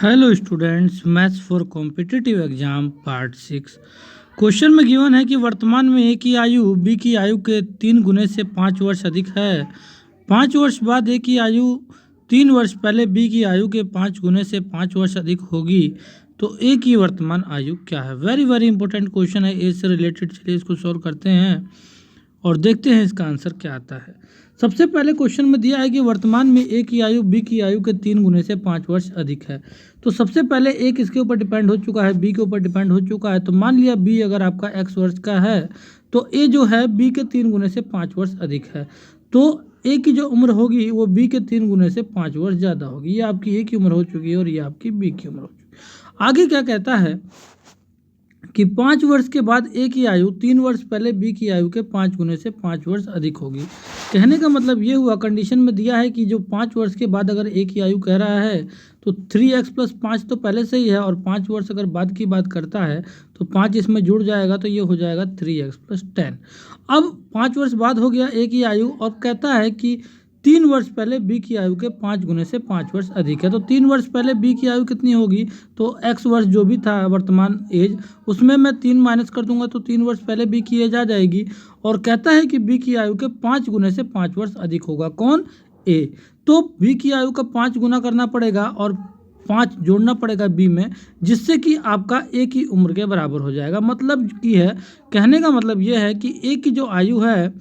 Hello students, maths for competitive exam part 6। Question में given है कि वर्तमान में ए की आयु बी की आयु के 3 गुने से 5 वर्ष अधिक है। 5 वर्ष बाद ए की आयु 3 वर्ष पहले बी की आयु के 5 गुने से 5 वर्ष अधिक होगी, तो ए की वर्तमान आयु क्या है। वेरी वेरी इंपॉर्टेंट क्वेश्चन है, ए से रिलेटेड। चलिए इसको सॉल्व करते हैं और देखते हैं इसका आंसर क्या आता है। सबसे पहले क्वेश्चन में दिया है कि वर्तमान में ए की आयु बी की आयु के 3 गुने से 5 वर्ष अधिक है। तो सबसे पहले ए किसके ऊपर डिपेंड हो चुका है, बी के ऊपर डिपेंड हो चुका है। तो मान लिया बी अगर आपका x वर्ष का है तो ए जो है बी के 3 गुने से 5 वर्ष अधिक है। तो ए की जो उम्र होगी वो बी के 3 गुने से 5 वर्ष ज़्यादा होगी। ये आपकी ए की उम्र हो चुकी है और ये आपकी बी की उम्र हो चुकी है। आगे क्या कहता है कि 5 वर्ष के बाद ए की आयु 3 वर्ष पहले बी की आयु के 5 गुने से 5 वर्ष अधिक होगी। कहने का मतलब ये हुआ, कंडीशन में दिया है कि जो 5 वर्ष के बाद अगर ए की आयु कह रहा है तो 3x + 5 तो पहले से ही है, और 5 वर्ष अगर बाद की बात करता है तो 5 इसमें जुड़ जाएगा तो ये हो जाएगा 3x + 10। अब 5 वर्ष बाद हो गया ए की आयु, और कहता है कि 3 वर्ष पहले बी की आयु के 5 गुने से 5 वर्ष अधिक है। तो 3 वर्ष पहले बी की आयु कितनी होगी, तो x वर्ष जो भी था वर्तमान एज, उसमें मैं 3 माइनस कर दूंगा तो 3 वर्ष पहले बी की एज आ जाएगी। और कहता है कि बी की आयु के 5 गुने से 5 वर्ष अधिक होगा। कौन, ए। तो बी की आयु का 5 गुना करना पड़ेगा और 5 जोड़ना पड़ेगा बी में, जिससे कि आपका ए की उम्र के बराबर हो जाएगा। मतलब की है, कहने का मतलब ये है कि ए की जो आयु है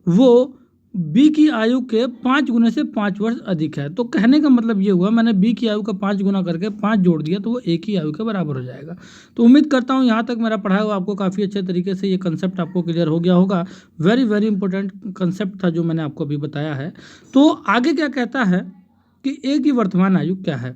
वो बी की आयु के 5 गुने से 5 वर्ष अधिक है। तो कहने का मतलब ये हुआ, मैंने बी की आयु का 5 गुना करके 5 जोड़ दिया तो वो ए की आयु के बराबर हो जाएगा। तो उम्मीद करता हूँ यहाँ तक मेरा पढ़ाया हुआ आपको काफ़ी अच्छे तरीके से ये कंसेप्ट आपको क्लियर हो गया होगा। वेरी वेरी इंपॉर्टेंट कंसेप्ट था जो मैंने आपको अभी बताया है। तो आगे क्या कहता है कि ए की वर्तमान आयु क्या है।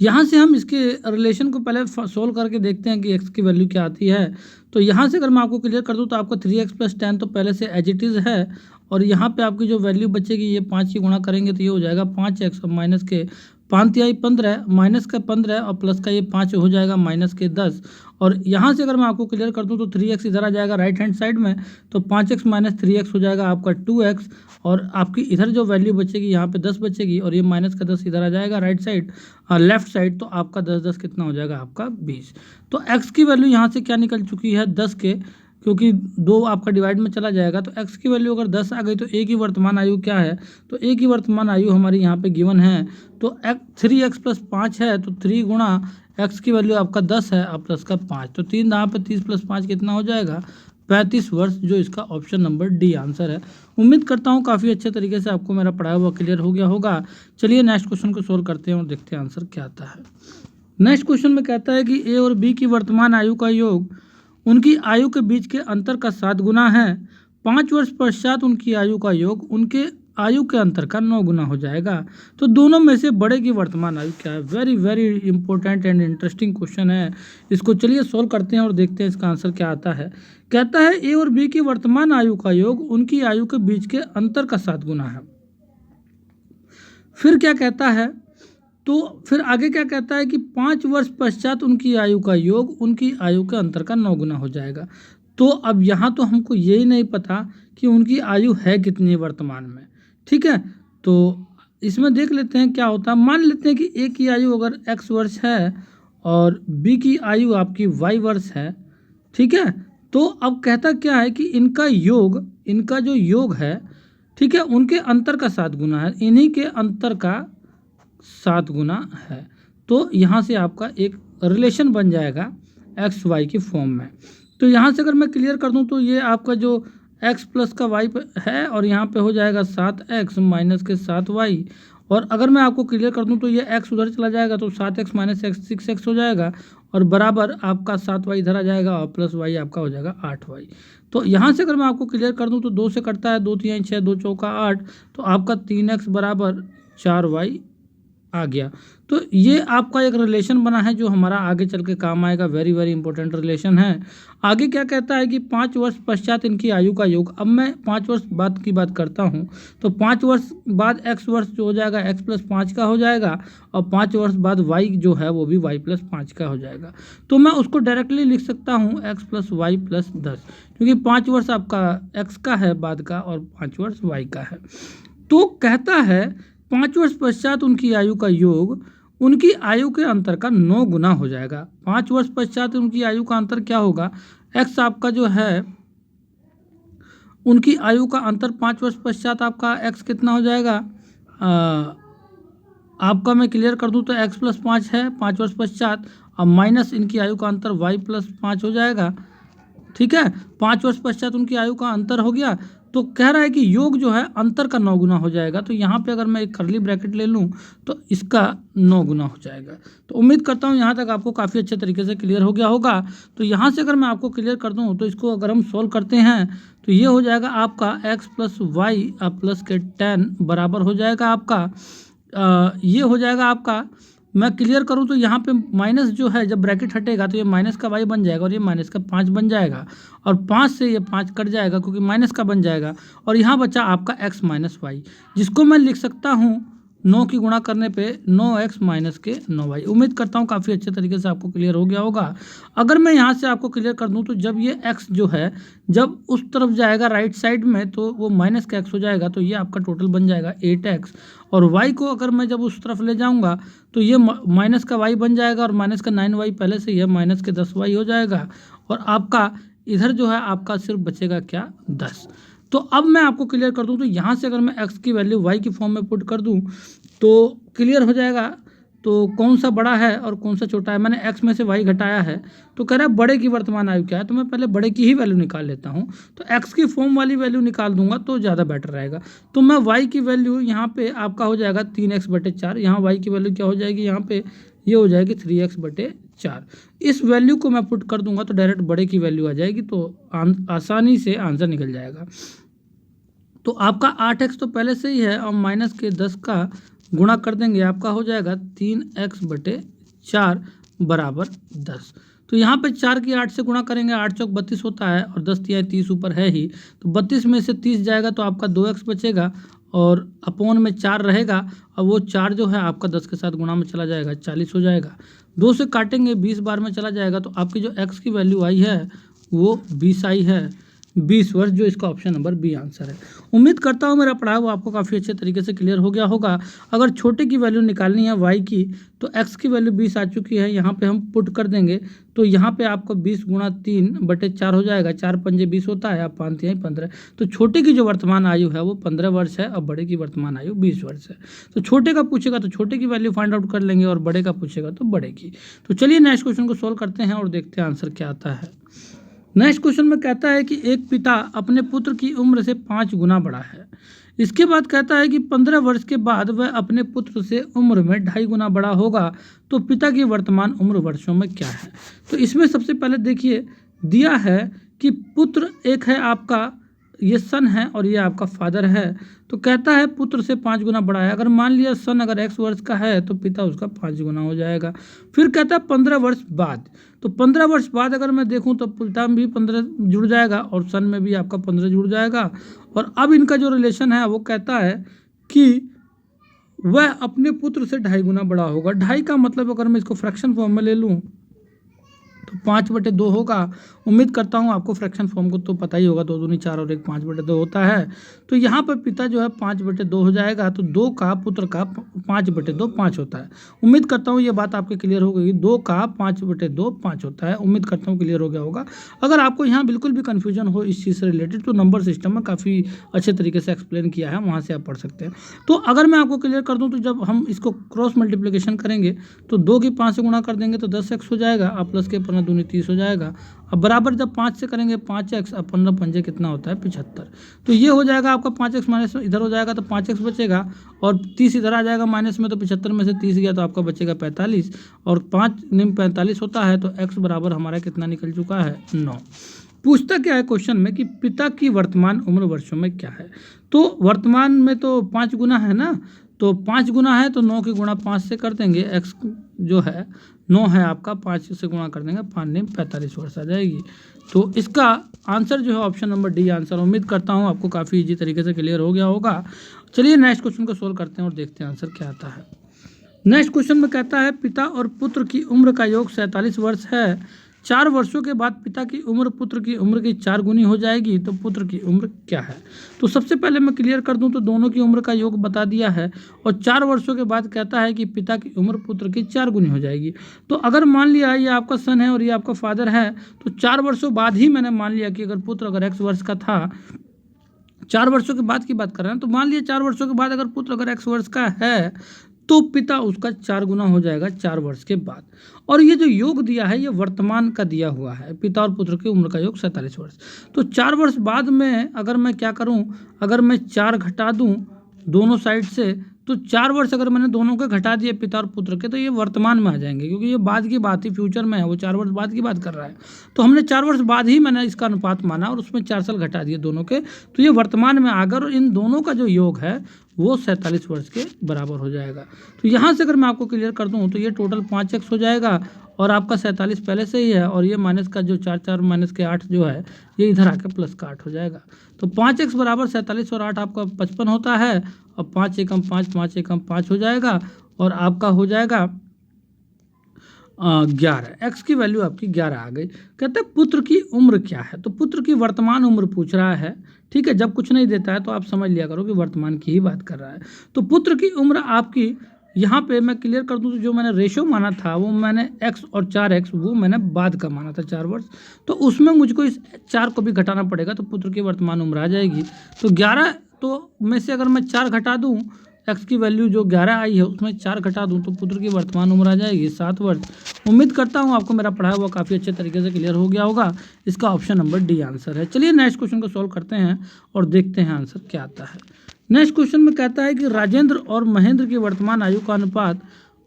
यहाँ से हम इसके रिलेशन को पहले सोल्व करके देखते हैं कि x की वैल्यू क्या आती है। तो यहाँ से अगर मैं आपको क्लियर कर दूँ तो आपका 3x + 10 तो पहले से एज इट इज़ है, और यहाँ पे आपकी जो वैल्यू बचेगी ये 5 की गुणा करेंगे तो ये हो जाएगा 5x, और माइनस के 5 × 15, माइनस का 15 और प्लस का ये 5 हो जाएगा माइनस के 10। और यहाँ से अगर मैं आपको क्लियर कर दूँ तो 3x इधर आ जाएगा राइट हैंड साइड में, तो 5x - 3x हो जाएगा आपका 2x, और आपकी इधर जो वैल्यू बचेगी यहाँ पे 10 बचेगी, और ये माइनस का 10 इधर आ जाएगा राइट साइड लेफ्ट साइड, तो आपका 10 10 कितना हो जाएगा आपका 20। तो x की वैल्यू यहाँ से क्या निकल चुकी है 10 के, क्योंकि 2 आपका डिवाइड में चला जाएगा। तो x की वैल्यू अगर 10 आ गई तो a की वर्तमान आयु क्या है, तो a की वर्तमान आयु हमारी यहाँ पे गिवन है। तो 3x + 5 है, तो 3 गुणा x की वैल्यू आपका 10 है और प्लस का 5, तो 3 यहाँ पे 30 + 5 कितना हो जाएगा 35 वर्ष, जो इसका ऑप्शन नंबर डी आंसर है। उम्मीद करता हूँ काफ़ी अच्छे तरीके से आपको मेरा पढ़ाया हुआ क्लियर हो गया होगा। चलिए नेक्स्ट क्वेश्चन को सोल्व करते हैं और देखते हैं आंसर क्या आता है। नेक्स्ट क्वेश्चन में कहता है कि ए और बी की वर्तमान आयु का योग उनकी आयु के बीच के अंतर का 7 गुना है। 5 वर्ष पश्चात उनकी आयु का योग उनके आयु के अंतर का 9 गुना हो जाएगा। तो दोनों में से बड़े की वर्तमान आयु क्या है। Very very important and interesting question है। इसको चलिए सोल्व करते हैं और देखते हैं इसका आंसर क्या आता है। कहता है ए और बी की वर्तमान आयु का योग उनकी आयु के बीच के अंतर का 7 गुना है। फिर क्या कहता है, तो फिर आगे क्या कहता है कि 5 वर्ष पश्चात उनकी आयु का योग उनकी आयु के अंतर का 9 गुना हो जाएगा। तो अब यहाँ तो हमको यही नहीं पता कि उनकी आयु है कितनी वर्तमान में, ठीक है। तो इसमें देख लेते हैं क्या होता है। मान लेते हैं कि ए की आयु अगर x वर्ष है और बी की आयु आपकी y वर्ष है, ठीक है। तो अब कहता क्या है कि इनका योग, इनका जो योग है, ठीक है, उनके अंतर का 7 गुना है, इन्हीं के अंतर का 7 गुना है। तो यहाँ से आपका एक रिलेशन बन जाएगा एक्स वाई की फॉर्म में। तो यहाँ से अगर मैं क्लियर कर दूँ तो ये आपका जो x + का y है, और यहाँ पे हो जाएगा 7x - के 7y, और अगर मैं आपको क्लियर कर दूँ तो ये x उधर चला जाएगा तो 7x - x 6x हो जाएगा, और बराबर आपका 7y इधर आ जाएगा और प्लस y आपका हो जाएगा 8y। तो यहाँ से अगर मैं आपको क्लियर कर दूँ तो 2 से कटता है, 2 3 6, 2 चौका 8, तो आपका 3x = 4y आ गया। तो ये आपका एक रिलेशन बना है जो हमारा आगे चल के काम आएगा। वेरी वेरी इंपॉर्टेंट रिलेशन है। आगे क्या कहता है कि 5 वर्ष पश्चात इनकी आयु का योग। अब मैं 5 वर्ष बाद की बात करता हूँ, तो 5 वर्ष बाद x वर्ष जो हो जाएगा x + 5 का हो जाएगा, और 5 वर्ष बाद y जो है वो भी y + 5 का हो जाएगा। तो मैं उसको डायरेक्टली लिख सकता हूँ x + y + 10, क्योंकि 5 वर्ष आपका x का है बाद का और 5 वर्ष y का है। तो कहता है 5 वर्ष पश्चात उनकी आयु का योग उनकी आयु के अंतर का 9 गुना हो जाएगा। 5 वर्ष पश्चात उनकी आयु का अंतर क्या होगा, एक्स आपका जो है उनकी आयु का अंतर 5 वर्ष पश्चात आपका एक्स कितना हो जाएगा, आपका मैं क्लियर कर दूं तो x प्लस 5 है 5 वर्ष पश्चात, अब माइनस इनकी आयु का अंतर y प्लस 5 हो जाएगा। ठीक है, 5 वर्ष पश्चात उनकी आयु का अंतर हो गया, तो कह रहा है कि योग जो है अंतर का 9 गुना हो जाएगा। तो यहाँ पे अगर मैं एक कर्ली ब्रैकेट ले लूँ तो इसका 9 गुना हो जाएगा। तो उम्मीद करता हूँ यहाँ तक आपको काफ़ी अच्छे तरीके से क्लियर हो गया होगा। तो यहाँ से अगर मैं आपको क्लियर कर दूँ तो इसको अगर हम सॉल्व करते हैं तो ये हो जाएगा आपका x प्लस वाई प्लस के 10 बराबर हो जाएगा आपका ये हो जाएगा आपका, मैं क्लियर करूँ तो यहाँ पे माइनस जो है जब ब्रैकेट हटेगा तो ये माइनस का y बन जाएगा और ये माइनस का 5 बन जाएगा और 5 से ये 5 कट जाएगा क्योंकि माइनस का बन जाएगा और यहाँ बचा आपका x माइनस वाई, जिसको मैं लिख सकता हूँ 9 की गुणा करने पे 9x माइनस के 9y। उम्मीद करता हूँ काफ़ी अच्छे तरीके से आपको क्लियर हो गया होगा। अगर मैं यहाँ से आपको क्लियर कर दूँ तो जब ये x जो है जब उस तरफ जाएगा राइट साइड में तो वो माइनस का x हो जाएगा, तो ये आपका टोटल बन जाएगा 8x और y को अगर मैं जब उस तरफ ले जाऊँगा तो ये माइनस का y बन जाएगा और माइनस का 9y पहले से ही माइनस के 10y हो जाएगा और आपका इधर जो है आपका सिर्फ बचेगा क्या 10। तो अब मैं आपको क्लियर कर दूं तो यहाँ से अगर मैं x की वैल्यू y की फॉर्म में पुट कर दूं तो क्लियर हो जाएगा। तो कौन सा बड़ा है और कौन सा छोटा है, मैंने x में से y घटाया है तो कह रहा है बड़े की वर्तमान आयु क्या है, तो मैं पहले बड़े की ही वैल्यू निकाल लेता हूँ। तो x की फॉर्म वाली वैल्यू निकाल दूंगा तो ज़्यादा बेटर रहेगा। तो मैं y की वैल्यू यहाँ पे आपका हो जाएगा 3x/4, यहाँ y की वैल्यू क्या हो जाएगी, यहाँ पे ये हो जाएगी 3x/4। इस वैल्यू को मैं पुट कर दूंगा तो डायरेक्ट बड़े की वैल्यू आ जाएगी, तो आसानी से आंसर निकल जाएगा। तो आपका 8x तो पहले से ही है और माइनस के 10 का गुणा कर देंगे आपका हो जाएगा 3x/4 बराबर 10। तो यहाँ पे 4 की 8 से गुणा करेंगे, 8 चौक 32 होता है और 10 तिहाई 30 ऊपर है ही, तो 32 में से 30 जाएगा तो आपका 2x बचेगा और अपोन में 4 रहेगा और वो 4 जो है आपका 10 के साथ गुणा में चला जाएगा 40 हो जाएगा। 2 से काटेंगे 20 बार में चला जाएगा, तो आपकी जो x की वैल्यू आई है वो 20 आई है, 20 वर्ष, जो इसका ऑप्शन नंबर बी आंसर है। उम्मीद करता हूँ मेरा पढ़ा हुआ आपको काफ़ी अच्छे तरीके से क्लियर हो गया होगा। अगर छोटे की वैल्यू निकालनी है y की तो x की वैल्यू 20 आ चुकी है, यहाँ पे हम पुट कर देंगे तो यहाँ पे आपको 20 गुणा 3/4 हो जाएगा, 4 पंजे 20 होता है, आप 5 तिहाई 15। तो छोटे की जो वर्तमान आयु है वो 15 वर्ष है और बड़े की वर्तमान आयु 20 वर्ष है। तो छोटे का पूछेगा तो छोटे की वैल्यू फाइंड आउट कर लेंगे और बड़े का पूछेगा तो बड़े की। तो चलिए नेक्स्ट क्वेश्चन को सोल्व करते हैं और देखते हैं आंसर क्या आता है। नेक्स्ट क्वेश्चन में कहता है कि एक पिता अपने पुत्र की उम्र से 5 गुना बड़ा है। इसके बाद कहता है कि 15 वर्ष के बाद वह अपने पुत्र से उम्र में 2.5 गुना बड़ा होगा, तो पिता की वर्तमान उम्र वर्षों में क्या है। तो इसमें सबसे पहले देखिए दिया है कि पुत्र एक है आपका, ये सन है और ये आपका फादर है। तो कहता है पुत्र से 5 गुना बड़ा है। अगर मान लिया सन अगर x वर्ष का है तो पिता उसका 5 गुना हो जाएगा। फिर कहता है 15 वर्ष बाद, तो 15 वर्ष बाद अगर मैं देखूं तो पिता में भी 15 जुड़ जाएगा और सन में भी आपका 15 जुड़ जाएगा। और अब इनका जो रिलेशन है वो कहता है कि वह अपने पुत्र से 2.5 गुना बड़ा होगा। 2.5 का मतलब अगर मैं इसको फ्रैक्शन फॉर्म में ले लूँ तो 5/2 होगा। उम्मीद करता हूँ आपको फ्रैक्शन फॉर्म को तो पता ही होगा, 2 दूनी 4 और 1 5/2 होता है। तो यहाँ पर पिता जो है 5/2 हो जाएगा, तो 2 का पुत्र का 5/2 5 होता है। उम्मीद करता हूँ ये बात आपके क्लियर हो गई, 2 का 5/2 5 होता है। उम्मीद करता हूँ क्लियर हो गया होगा। अगर आपको यहाँ बिल्कुल भी कन्फ्यूजन हो इस चीज़ से रिलेटेड तो नंबर सिस्टम में काफ़ी अच्छे तरीके से एक्सप्लेन किया है, वहाँ से आप पढ़ सकते हैं। तो अगर मैं आपको क्लियर कर दूँ तो जब हम इसको क्रॉस मल्टीप्लिकेशन करेंगे तो 2 की 5 से गुणा कर देंगे तो 10x हो जाएगा, और प्लस के 15 दूनी 30 हो जाएगा। अब बराबर जब 5 से करेंगे 5x, अब 15 पंजे कितना होता है 75। तो ये हो जाएगा आपका 5x माइनस इधर हो जाएगा तो 5x बचेगा और 30 इधर आ जाएगा माइनस में, तो 75 में से 30 गया तो आपका बचेगा 45 और 5 निम 45 होता है। तो x बराबर हमारा कितना निकल चुका है 9। पूछता क्या है क्वेश्चन में कि पिता की वर्तमान उम्र वर्षों में क्या है। तो वर्तमान में तो 5 गुना है ना, तो 5 गुना है तो 9 की गुणा 5 से कर देंगे। x जो है 9 है आपका, 5 से गुणा कर देंगे, 5 निम 45 वर्ष आ जाएगी। तो इसका आंसर जो है ऑप्शन नंबर डी आंसर। उम्मीद करता हूँ आपको काफ़ी इजी तरीके से क्लियर हो गया होगा। चलिए नेक्स्ट क्वेश्चन को सोल्व करते हैं और देखते हैं आंसर क्या आता है। नेक्स्ट क्वेश्चन में कहता है पिता और पुत्र की उम्र का योग 47 वर्ष है। 4 वर्षों के बाद पिता की उम्र पुत्र की उम्र की 4 गुनी हो जाएगी, तो पुत्र की उम्र क्या है? तो सबसे पहले मैं क्लियर कर दूं तो दोनों की उम्र का योग बता दिया है, और 4 वर्षों के बाद कहता है कि पिता की उम्र पुत्र की 4 गुनी हो जाएगी। तो अगर मान लिया ये आपका सन है और ये आपका फादर है, तो 4 वर्षों बाद ही मैंने मान लिया कि अगर पुत्र अगर x वर्ष का था, 4 वर्षों के बाद की बात कर रहे हैं, तो मान लिया 4 वर्षों के बाद अगर पुत्र अगर x वर्ष का है, तो पिता उसका 4 गुना हो जाएगा 4 वर्ष के बाद। और ये जो योग दिया है ये वर्तमान का दिया हुआ है, पिता और पुत्र की उम्र का योग 47 वर्ष। तो 4 वर्ष बाद में अगर मैं क्या करूं, अगर मैं 4 घटा दूं दोनों साइड से, तो 4 वर्ष अगर मैंने दोनों के घटा दिए पिता और पुत्र के, तो ये वर्तमान में आ जाएंगे, क्योंकि ये बाद की बात ही फ्यूचर में है, वो 4 वर्ष बाद की बात कर रहा है। तो हमने 4 वर्ष बाद ही मैंने इसका अनुपात माना और उसमें 4 साल घटा दिए दोनों के, तो ये वर्तमान में आ गया, और इन दोनों का जो योग है वो 47 वर्ष के बराबर हो जाएगा। तो यहाँ से अगर मैं आपको क्लियर कर दूँ तो ये टोटल 5x हो जाएगा, और आपका 47 पहले से ही है, और ये माइनस का जो 4 माइनस के 8 जो है ये इधर आके प्लस का 8 हो जाएगा। तो 5x बराबर 47 और 8 आपका 55 होता है, और 5 एकम 5 5 एकम 5 हो जाएगा, और आपका हो जाएगा 11। x की वैल्यू आपकी 11 आ गई। कहते हैं पुत्र की उम्र क्या है, तो पुत्र की वर्तमान उम्र पूछ रहा है। ठीक है, जब कुछ नहीं देता है तो आप समझ लिया करो कि वर्तमान की ही बात कर रहा है। तो पुत्र की उम्र आपकी यहाँ पे मैं क्लियर कर दूँ तो जो मैंने रेशो माना था वो मैंने x और 4x वो मैंने बाद का माना था 4 वर्ष, तो उसमें मुझको इस 4 को भी घटाना पड़ेगा, तो पुत्र की वर्तमान उम्र आ जाएगी। तो 11 तो में से अगर मैं 4 घटा दूँ, x की वैल्यू जो 11 आई है उसमें 4 घटा दूं, तो पुत्र की वर्तमान उम्र आ जाएगी 7 वर्ष। उम्मीद करता हूं आपको मेरा पढ़ाया हुआ काफ़ी अच्छे तरीके से क्लियर हो गया होगा। इसका ऑप्शन नंबर डी आंसर है। चलिए नेक्स्ट क्वेश्चन को सॉल्व करते हैं और देखते हैं आंसर क्या आता है। नेक्स्ट क्वेश्चन में कहता है कि राजेंद्र और महेंद्र की वर्तमान आयु का अनुपात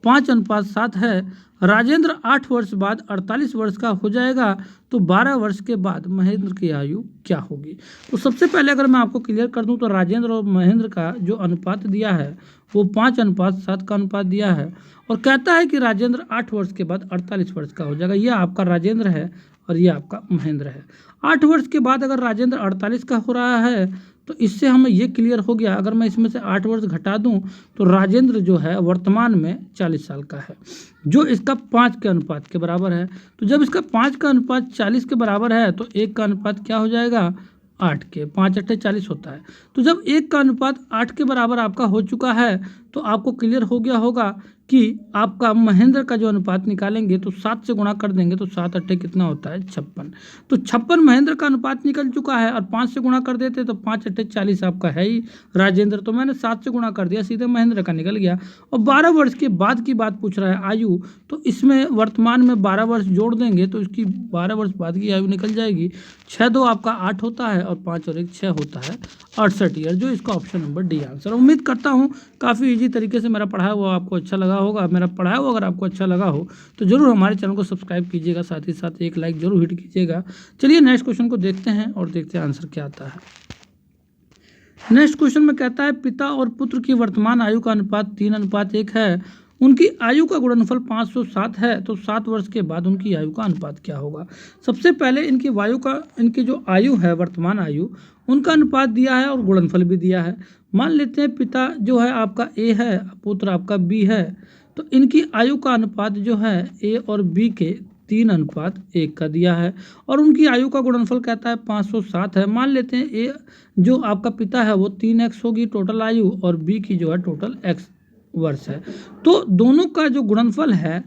5:7 है। राजेंद्र 8 वर्ष बाद 48 वर्ष का हो जाएगा, तो 12 वर्ष के बाद महेंद्र की आयु क्या होगी? तो सबसे पहले अगर मैं आपको क्लियर कर दूं तो राजेंद्र और महेंद्र का जो अनुपात दिया है वो 5:7 का अनुपात दिया है, और कहता है कि राजेंद्र 8 वर्ष के बाद 48 वर्ष का हो जाएगा। ये आपका राजेंद्र है और ये आपका महेंद्र है। 8 वर्ष के बाद अगर राजेंद्र 48 का हो रहा है, तो इससे हमें ये क्लियर हो गया, अगर मैं इसमें से 8 वर्ष घटा दूं तो राजेंद्र जो है वर्तमान में 40 साल का है, जो इसका 5 के अनुपात के बराबर है। तो जब इसका 5 का अनुपात 40 के बराबर है, तो 1 का अनुपात क्या हो जाएगा? 8 के, 5 8 40 होता है। तो जब 1 का अनुपात 8 के बराबर आपका हो चुका है, तो आपको क्लियर हो गया होगा कि आपका महेंद्र का जो अनुपात निकालेंगे तो 7 से गुणा कर देंगे, तो 7 8 कितना होता है? 56। तो 56 महेंद्र का अनुपात निकल चुका है, और 5 से गुणा कर देते तो 5 8 40 आपका है ही राजेंद्र, तो मैंने 7 से गुणा कर दिया, सीधे महेंद्र का निकल गया। और 12 वर्ष के बाद की बात पूछ रहा है आयु, तो इसमें वर्तमान में 12 वर्ष जोड़ देंगे तो इसकी 12 वर्ष बाद की आयु निकल जाएगी। 6 2 आपका 8 होता है, और 5 और 1 6 होता है 68 ईयर, जो इसका ऑप्शन नंबर डी आंसर। उम्मीद करता हूँ काफ़ी इजी तरीके से मेरा पढ़ाया हुआ आपको अच्छा लगा होगा। मेरा पढ़ाया हुआ अगर आपको अच्छा लगा हो तो जरूर हमारे चैनल को सब्सक्राइब कीजिएगा, साथ ही साथ एक लाइक जरूर हिट कीजिएगा। चलिए नेक्स्ट क्वेश्चन को देखते हैं और देखते हैं आंसर क्या आता है। नेक्स्ट क्वेश्चन में कहता है पिता और पुत्र की वर्तमान आयु का अनुपात 3:1 है। उनकी आयु का गुणनफल 507 है, तो 7 वर्ष के बाद उनकी आयु का अनुपात क्या होगा? सबसे पहले इनकी जो आयु है वर्तमान आयु, उनका अनुपात दिया है और गुणनफल भी दिया है। मान लेते हैं पिता जो है आपका ए है, पुत्र आपका बी है, तो इनकी आयु का अनुपात जो है ए और बी के 3:1 का दिया है, और उनकी आयु का गुणनफल कहता है 507 है। मान लेते हैं ए जो आपका पिता है वो 3x होगी टोटल आयु, और बी की जो है टोटल x वर्ष है। तो दोनों का जो गुणनफल है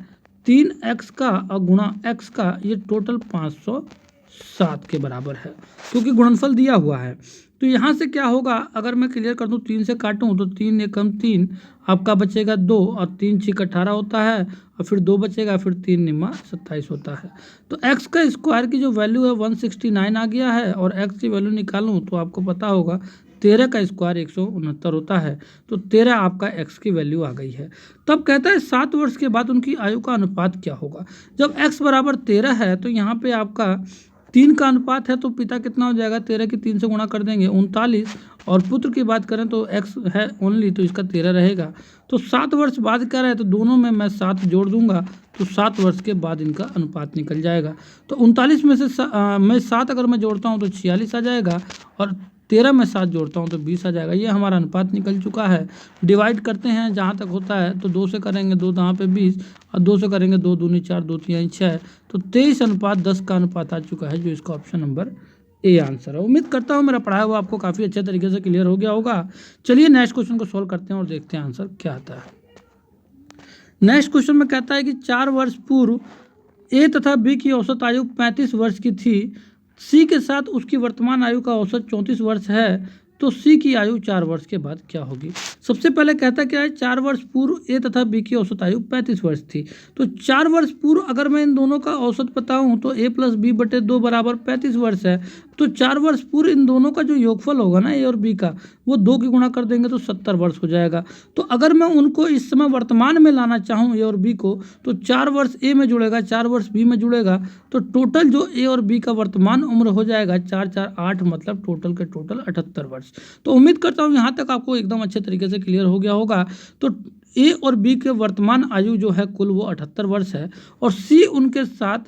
3x का और गुणा x का, ये टोटल 507 के बराबर है, क्योंकि गुणनफल दिया हुआ है। तो यहाँ से क्या होगा, अगर मैं क्लियर कर दूँ 3 से काटूँ तो 3 एकम 3 आपका बचेगा 2, और 3 6 18 होता है, और फिर 2 बचेगा, फिर 3 निम्मा 27 होता है। तो x का स्क्वायर की जो वैल्यू है 169 आ गया है, और x की वैल्यू निकालूँ तो आपको पता होगा 13 का स्क्वायर 169 होता है, तो 13 आपका x की वैल्यू आ गई है। तब कहता है 7 वर्ष के बाद उनकी आयु का अनुपात क्या होगा? जब x बराबर 13 है, तो यहाँ पे आपका 3 का अनुपात है, तो पिता कितना हो जाएगा? 13 की 3 से गुणा कर देंगे 39, और पुत्र की बात करें तो x है ओनली, तो इसका 13 रहेगा। तो 7 वर्ष बाद क्या रहे, तो दोनों में मैं 7 जोड़ दूंगा, तो 7 वर्ष के बाद इनका अनुपात निकल जाएगा। तो 39 में से मैं 7 अगर मैं जोड़ता हूँ तो 46 आ जाएगा, और 13 में 7 जोड़ता हूँ तो 20 आ जाएगा। ये हमारा अनुपात निकल चुका है। डिवाइड करते हैं जहाँ तक होता है, तो 2 से करेंगे 2 यहाँ पे 20, और 2 से करेंगे 2 दूनी 4, 2 तिहाई 6, तो 23:10 का अनुपात आ चुका है, जो इसका ऑप्शन नंबर ए आंसर है। उम्मीद करता हूँ मेरा पढ़ाया हुआ आपको काफ़ी अच्छे तरीके से क्लियर हो गया होगा। चलिए नेक्स्ट क्वेश्चन को सोल्व करते हैं और देखते हैं आंसर क्या आता है। नेक्स्ट क्वेश्चन में कहता है कि 4 वर्ष पूर्व ए तथा बी की औसत आयु 35 वर्ष की थी, सी के साथ उसकी वर्तमान आयु का औसत 34 वर्ष है, तो सी की आयु 4 वर्ष के बाद क्या होगी। सबसे पहले कहता क्या है, 4 वर्ष पूर्व ए तथा बी की औसत आयु 35 वर्ष थी। तो 4 वर्ष पूर्व अगर मैं इन दोनों का औसत बताऊं तो a + b/2 बराबर 35 वर्ष है। तो 4 वर्ष पूर्व इन दोनों का जो योगफल होगा ना, ए और बी का, वो 2 की गुणा कर देंगे तो 70 वर्ष हो जाएगा। तो अगर मैं उनको इस समय वर्तमान में लाना चाहूँ ए और बी को, तो 4 वर्ष ए में जुड़ेगा, 4 वर्ष बी में जुड़ेगा, तो टोटल जो ए और बी का वर्तमान उम्र हो जाएगा 4 4 8, मतलब टोटल के टोटल 78 वर्ष। तो उम्मीद करता हूँ यहाँ तक आपको एकदम अच्छे तरीके से क्लियर हो गया होगा। तो ए और बी के वर्तमान आयु जो है कुल वो 78 वर्ष है, और सी उनके साथ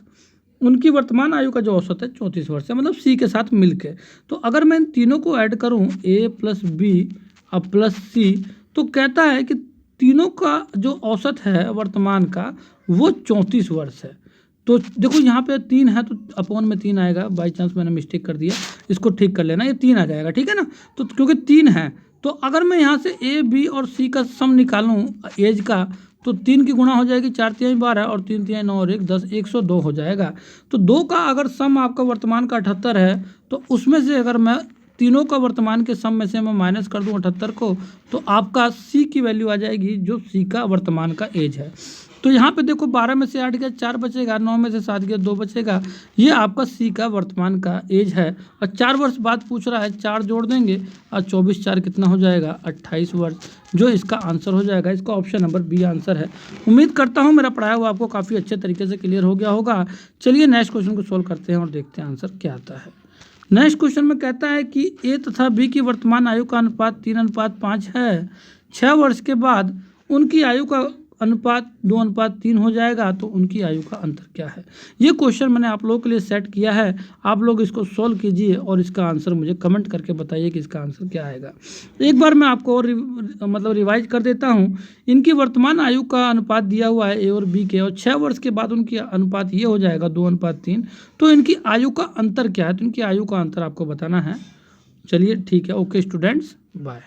उनकी वर्तमान आयु का जो औसत है 34 वर्ष है, मतलब सी के साथ मिलके। तो अगर मैं इन तीनों को ऐड करूं, ए + बी + सी, तो कहता है कि तीनों का जो औसत है वर्तमान का वो 34 वर्ष है। तो देखो यहाँ पे 3 है तो अपॉन में 3 आएगा, बाई चांस मैंने मिस्टेक कर दिया, इसको ठीक कर लेना, ये 3 आ जाएगा, ठीक है ना। तो क्योंकि 3 है, तो अगर मैं यहाँ से ए बी और सी का सम निकालूं एज का, तो 3 की गुणा हो जाएगी, 4 तिहाई 12 और 3 तिहाई 9 और 1 10, 102 हो जाएगा। तो 2 का अगर सम आपका वर्तमान का 78 है, तो उसमें से अगर मैं तीनों का वर्तमान के सम में से मैं माइनस कर दूं 78 को, तो आपका सी की वैल्यू आ जाएगी जो सी का वर्तमान का एज है। तो यहाँ पे देखो 12 में से 8 गया 4 बचेगा, 9 में से 7 गया 2 बचेगा, ये आपका सी का वर्तमान का एज है। और 4 वर्ष बाद पूछ रहा है, 4 जोड़ देंगे और 24 4 कितना हो जाएगा, 28 वर्ष, जो इसका आंसर हो जाएगा। इसका ऑप्शन नंबर बी आंसर है। उम्मीद करता हूँ मेरा पढ़ाया हुआ आपको काफ़ी अच्छे तरीके से क्लियर हो गया होगा। चलिए नेक्स्ट क्वेश्चन को सोल्व करते हैं और देखते हैं आंसर क्या आता है। नेक्स्ट क्वेश्चन में कहता है कि ए तथा बी की वर्तमान आयु का अनुपात 3:5 है। 6 वर्ष के बाद उनकी आयु का अनुपात 2:3 हो जाएगा, तो उनकी आयु का अंतर क्या है। ये क्वेश्चन मैंने आप लोगों के लिए सेट किया है, आप लोग इसको सॉल्व कीजिए और इसका आंसर मुझे कमेंट करके बताइए कि इसका आंसर क्या आएगा। एक बार मैं आपको और रिवाइज कर देता हूँ। इनकी वर्तमान आयु का अनुपात दिया हुआ है ए और बी के, और 6 वर्ष के बाद उनकी अनुपात ये हो जाएगा 2:3। तो इनकी आयु का अंतर क्या है, तो इनकी आयु का अंतर आपको बताना है। चलिए ठीक है, ओके स्टूडेंट्स, बाय।